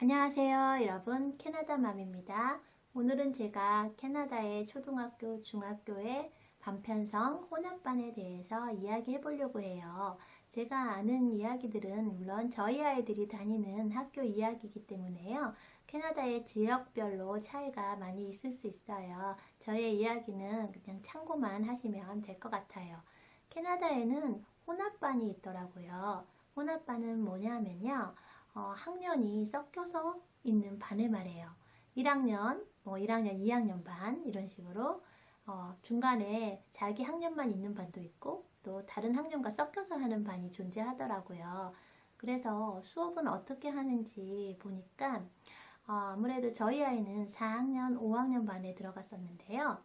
안녕하세요 여러분, 캐나다맘입니다. 오늘은 제가 캐나다의 초등학교, 중학교의 반편성 혼합반에 대해서 이야기해 보려고 해요. 제가 아는 이야기들은 물론 저희 아이들이 다니는 학교 이야기이기 때문에요. 캐나다의 지역별로 차이가 많이 있을 수 있어요. 저의 이야기는 그냥 참고만 하시면 될 것 같아요. 캐나다에는 혼합반이 있더라고요. 혼합반은 뭐냐면요. 학년이 섞여서 있는 반을 말해요. 1학년, 1학년, 2학년 반 이런 식으로 중간에 자기 학년만 있는 반도 있고 또 다른 학년과 섞여서 하는 반이 존재하더라고요. 그래서 수업은 어떻게 하는지 보니까 아무래도 저희 아이는 4학년, 5학년 반에 들어갔었는데요.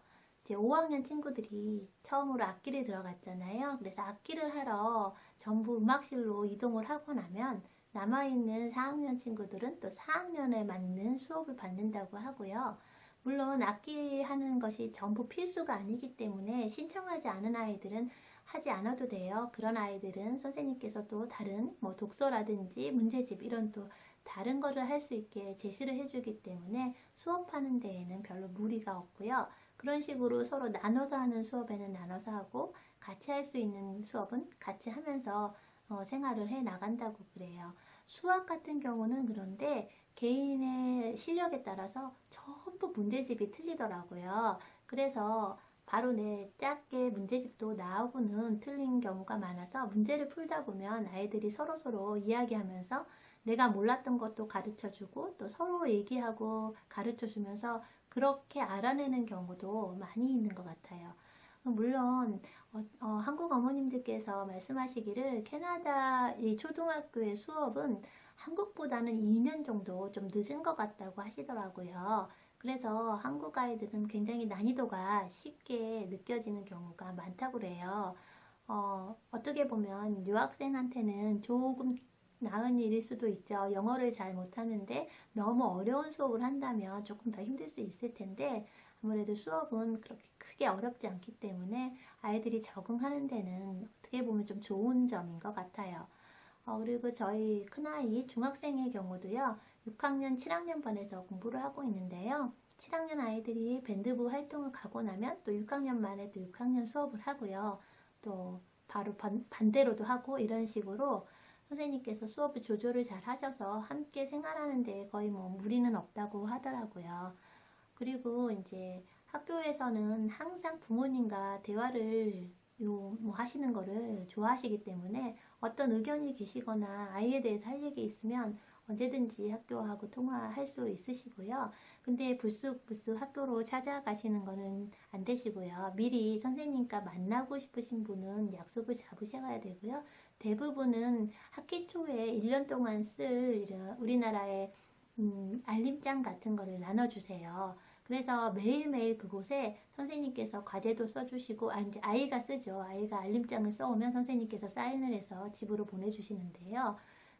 이제 5학년 친구들이 처음으로 악기를 들어갔잖아요. 그래서 악기를 하러 전부 음악실로 이동을 하고 나면 남아있는 4학년 친구들은 또 4학년에 맞는 수업을 받는다고 하고요. 물론 악기 하는 것이 전부 필수가 아니기 때문에 신청하지 않은 아이들은 하지 않아도 돼요. 그런 아이들은 선생님께서 또 다른 독서라든지 문제집 이런 또 다른 거를 할 수 있게 제시를 해주기 때문에 수업하는 데에는 별로 무리가 없고요. 그런 식으로 서로 나눠서 하는 수업에는 나눠서 하고 같이 할 수 있는 수업은 같이 하면서 생활을 해 나간다고 그래요. 수학 같은 경우는 그런데 개인의 실력에 따라서 전부 문제집이 틀리더라고요. 그래서 바로 작게 문제집도 나오고는 틀린 경우가 많아서 문제를 풀다 보면 아이들이 서로서로 이야기하면서 내가 몰랐던 것도 가르쳐주고 또 서로 얘기하고 가르쳐주면서 그렇게 알아내는 경우도 많이 있는 것 같아요. 물론 한국 어머님들께서 말씀하시기를 캐나다 이 초등학교의 수업은 한국보다는 2년 정도 좀 늦은 것 같다고 하시더라고요. 그래서 한국 아이들은 굉장히 난이도가 쉽게 느껴지는 경우가 많다고 그래요. 어떻게 보면 유학생한테는 조금 나은 일일 수도 있죠. 영어를 잘 못하는데 너무 어려운 수업을 한다면 조금 더 힘들 수 있을 텐데 아무래도 수업은 그렇게 크게 어렵지 않기 때문에 아이들이 적응하는 데는 어떻게 보면 좀 좋은 점인 것 같아요. 그리고 저희 큰아이 중학생의 경우도요. 6학년, 7학년 반에서 공부를 하고 있는데요. 7학년 아이들이 밴드부 활동을 가고 나면 또 6학년 만에 또 6학년 수업을 하고요. 또 바로 반대로도 하고 이런 식으로 선생님께서 수업을 조절을 잘 하셔서 함께 생활하는 데 거의 무리는 없다고 하더라고요. 그리고 이제 학교에서는 항상 부모님과 대화를 하시는 거를 좋아하시기 때문에 어떤 의견이 계시거나 아이에 대해서 할 얘기 있으면 언제든지 학교하고 통화할 수 있으시고요. 근데 불쑥불쑥 학교로 찾아가시는 거는 안 되시고요. 미리 선생님과 만나고 싶으신 분은 약속을 잡으셔야 되고요. 대부분은 학기 초에 1년 동안 쓸 우리나라의 알림장 같은 거를 나눠주세요. 그래서 매일매일 그곳에 선생님께서 과제도 써주시고, 이제 아이가 쓰죠. 아이가 알림장을 써오면 선생님께서 사인을 해서 집으로 보내주시는데요.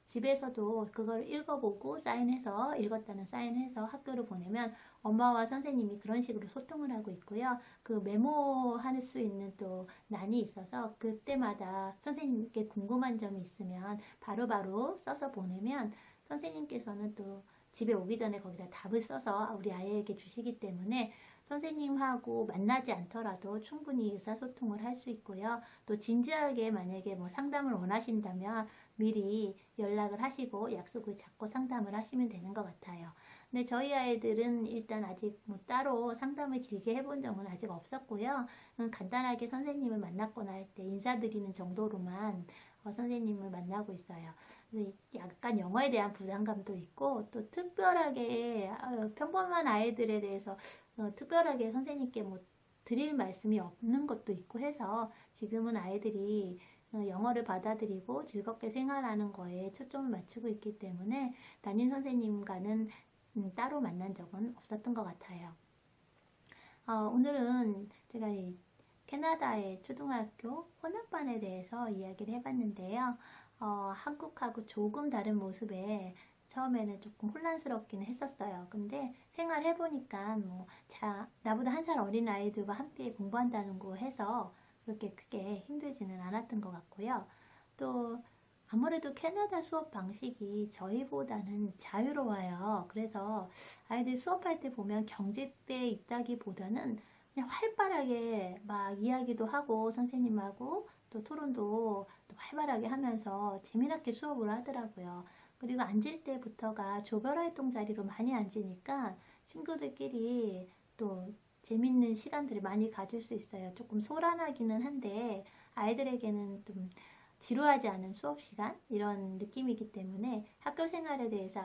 집에서도 그걸 읽어보고 사인해서, 읽었다는 사인해서 학교로 보내면 엄마와 선생님이 그런 식으로 소통을 하고 있고요. 그 메모할 수 있는 또 난이 있어서 그때마다 선생님께 궁금한 점이 있으면 바로바로 써서 보내면 선생님께서는 또 집에 오기 전에 거기다 답을 써서 우리 아이에게 주시기 때문에 선생님하고 만나지 않더라도 충분히 의사소통을 할 수 있고요. 또 진지하게 만약에 상담을 원하신다면 미리 연락을 하시고 약속을 잡고 상담을 하시면 되는 것 같아요. 근데 저희 아이들은 일단 아직 따로 상담을 길게 해본 적은 아직 없었고요. 간단하게 선생님을 만났거나 할 때 인사드리는 정도로만 선생님을 만나고 있어요. 약간 영어에 대한 부담감도 있고 또 특별하게 평범한 아이들에 대해서 특별하게 선생님께 드릴 말씀이 없는 것도 있고 해서 지금은 아이들이 영어를 받아들이고 즐겁게 생활하는 거에 초점을 맞추고 있기 때문에 담임 선생님과는 따로 만난 적은 없었던 것 같아요. 오늘은 제가 캐나다의 초등학교 혼합반에 대해서 이야기를 해봤는데요. 한국하고 조금 다른 모습에 처음에는 조금 혼란스럽긴 했었어요. 근데 생활해보니까 나보다 한 살 어린 아이들과 함께 공부한다는 거 해서 그렇게 크게 힘들지는 않았던 것 같고요. 또 아무래도 캐나다 수업 방식이 저희보다는 자유로워요. 그래서 아이들 수업할 때 보면 경직돼 있다기보다는 그냥 활발하게 막 이야기도 하고 선생님하고 또 토론도 또 활발하게 하면서 재미나게 수업을 하더라고요. 그리고 앉을 때부터가 조별 활동 자리로 많이 앉으니까 친구들끼리 또 재밌는 시간들을 많이 가질 수 있어요. 조금 소란하기는 한데 아이들에게는 좀 지루하지 않은 수업 시간 이런 느낌이기 때문에 학교 생활에 대해서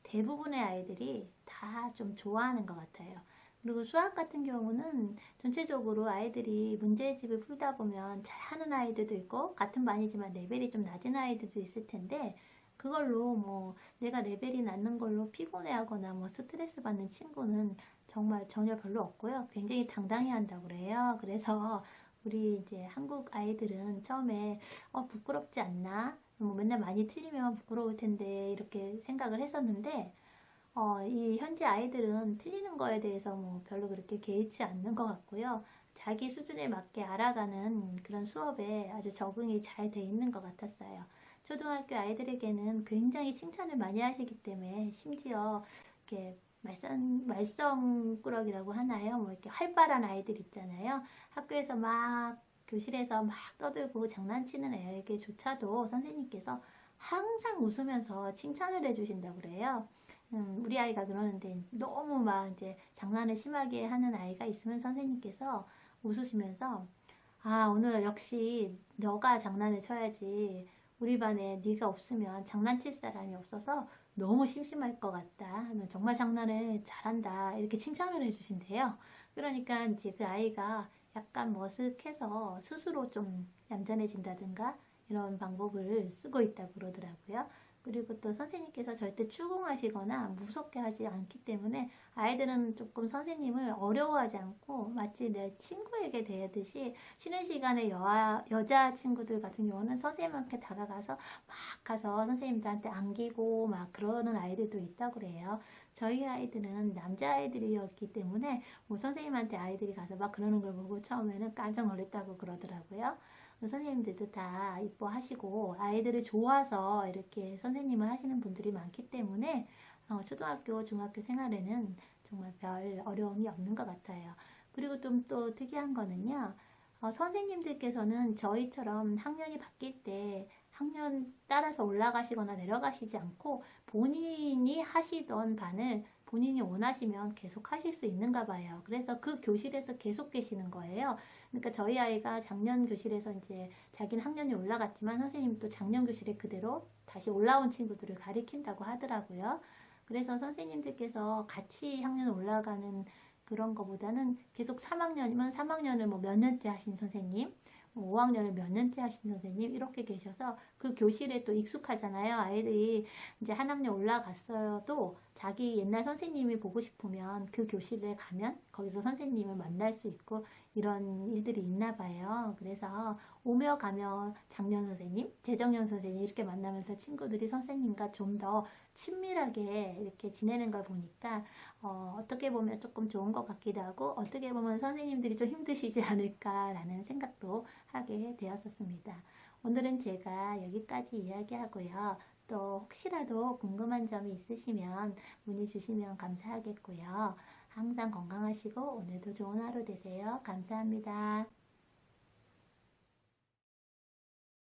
대부분의 아이들이 다 좀 좋아하는 것 같아요. 그리고 수학 같은 경우는 전체적으로 아이들이 문제집을 풀다 보면 잘하는 아이들도 있고 같은 반이지만 레벨이 좀 낮은 아이들도 있을 텐데 그걸로 뭐 내가 레벨이 낮는 걸로 피곤해하거나 뭐 스트레스 받는 친구는 정말 전혀 별로 없고요. 굉장히 당당히 한다고 그래요. 그래서 우리 이제 한국 아이들은 처음에 부끄럽지 않나? 뭐 맨날 많이 틀리면 부끄러울 텐데 이렇게 생각을 했었는데 이 현지 아이들은 틀리는 거에 대해서 뭐 별로 그렇게 개의치 않는 것 같고요. 자기 수준에 맞게 알아가는 그런 수업에 아주 적응이 잘 돼 있는 것 같았어요. 초등학교 아이들에게는 굉장히 칭찬을 많이 하시기 때문에 심지어 이렇게 말썽꾸러기라고 하나요? 뭐 이렇게 활발한 아이들 있잖아요. 학교에서 막 교실에서 막 떠들고 장난치는 애에게조차도 선생님께서 항상 웃으면서 칭찬을 해주신다고 그래요. 우리 아이가 그러는데 너무 막 이제 장난을 심하게 하는 아이가 있으면 선생님께서 웃으시면서 오늘 역시 너가 장난을 쳐야지. 우리 반에 네가 없으면 장난칠 사람이 없어서 너무 심심할 것 같다 하면 정말 장난을 잘한다 이렇게 칭찬을 해주신대요. 그러니까 이제 그 아이가 약간 머쓱해서 스스로 좀 얌전해진다든가 이런 방법을 쓰고 있다고 그러더라고요. 그리고 또 선생님께서 절대 추궁하시거나 무섭게 하지 않기 때문에 아이들은 조금 선생님을 어려워하지 않고 마치 내 친구에게 대하듯이 쉬는 시간에 여자 친구들 같은 경우는 선생님한테 다가가서 막 가서 선생님들한테 안기고 막 그러는 아이들도 있다고 그래요. 저희 아이들은 남자아이들이었기 때문에 뭐 선생님한테 아이들이 가서 막 그러는 걸 보고 처음에는 깜짝 놀랐다고 그러더라고요. 선생님들도 다 이뻐하시고 아이들을 좋아서 이렇게 선생님을 하시는 분들이 많기 때문에 초등학교, 중학교 생활에는 정말 별 어려움이 없는 것 같아요. 그리고 좀 또 특이한 거는요. 선생님들께서는 저희처럼 학년이 바뀔 때 학년 따라서 올라가시거나 내려가시지 않고 본인이 하시던 반을 본인이 원하시면 계속 하실 수 있는가 봐요. 그래서 그 교실에서 계속 계시는 거예요. 그러니까 저희 아이가 작년 교실에서 이제 자기는 학년이 올라갔지만 선생님이 또 작년 교실에 그대로 다시 올라온 친구들을 가리킨다고 하더라고요. 그래서 선생님들께서 같이 학년 올라가는 그런 거보다는 계속 3학년이면 3학년을 뭐 몇 년째 하신 선생님, 5학년을 몇 년째 하신 선생님 이렇게 계셔서 그 교실에 또 익숙하잖아요. 아이들이 이제 한 학년 올라갔어도 자기 옛날 선생님이 보고 싶으면 그 교실에 가면 거기서 선생님을 만날 수 있고 이런 일들이 있나 봐요. 그래서 오며 가며 작년 선생님, 재작년 선생님 이렇게 만나면서 친구들이 선생님과 좀 더 친밀하게 이렇게 지내는 걸 보니까 어떻게 보면 조금 좋은 것 같기도 하고 어떻게 보면 선생님들이 좀 힘드시지 않을까라는 생각도 하게 되었었습니다. 오늘은 제가 여기까지 이야기하고요. 또 혹시라도 궁금한 점이 있으시면 문의 주시면 감사하겠고요. 항상 건강하시고 오늘도 좋은 하루 되세요. 감사합니다.